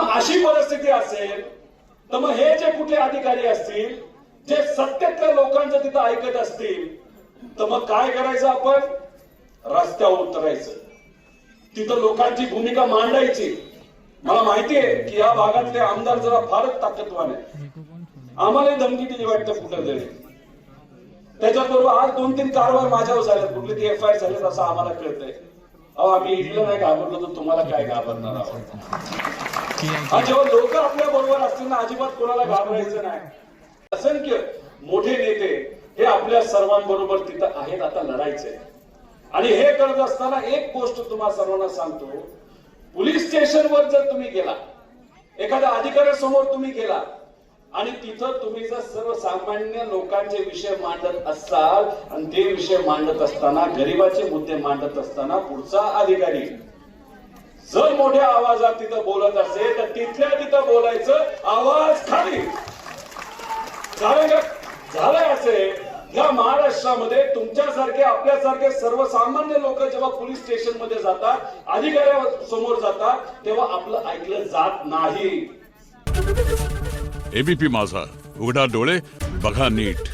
मग अशी परिस्थिती असेल तर मग हे जे कुठले अधिकारी असतील जे सत्तेतल्या लोकांचं तिथं ऐकत असतील तर मग काय करायचं? आपण रस्त्यावर उतरायचं, तिथं लोकांची भूमिका मांडायची. मला माहितीये की या भागातले आमदार जरा फारच ताकदवान आहे. आम्हाला धमकी दिली वाटतं कुठं तरी. त्याच्याबरोबर आज 2-3 कारवाई माझ्यावर झाल्यात, कुठली ती एफआयआर झाल्यात असं आम्हाला कळतंय. अहो आम्ही ईडीला नाही घाबरलो तर तुम्हाला काय घाबरणार आहोत? जेव्हा लोक आपल्या बरोबर असतील ना, अजिबात कोणाला घाबरायचं नाही. असंख्य मोठे नेते हे आपल्या सर्वांबरोबर तिथं आहेत. आता लढायचंय. आणि हे करत असताना एक गोष्ट तुम्हाला सर्वांना सांगतो, पोलीस स्टेशनवर जर तुम्ही गेला, एखाद्या अधिकाऱ्यासमोर तुम्ही गेला आणि तिथं तुम्ही जर सर्वसामान्य लोकांचे विषय मांडत असाल आणि ते विषय मांडत असताना, गरिबाचे मुद्दे मांडत असताना पुढचा अधिकारी जर मोठ्या आवाजात तिथं बोलत असेल तर तिथल्या तिथं बोलायचं, आवाज खाली. झालंय असे या महाराष्ट्रामध्ये तुमच्यासारखे आपल्यासारखे सर्वसामान्य लोक जेव्हा पोलीस स्टेशन मध्ये जातात, अधिकाऱ्यासमोर जातात, तेव्हा आपलं ऐकलं जात नाही. एबीपी माझा, उघडा डोळे बघा नीट.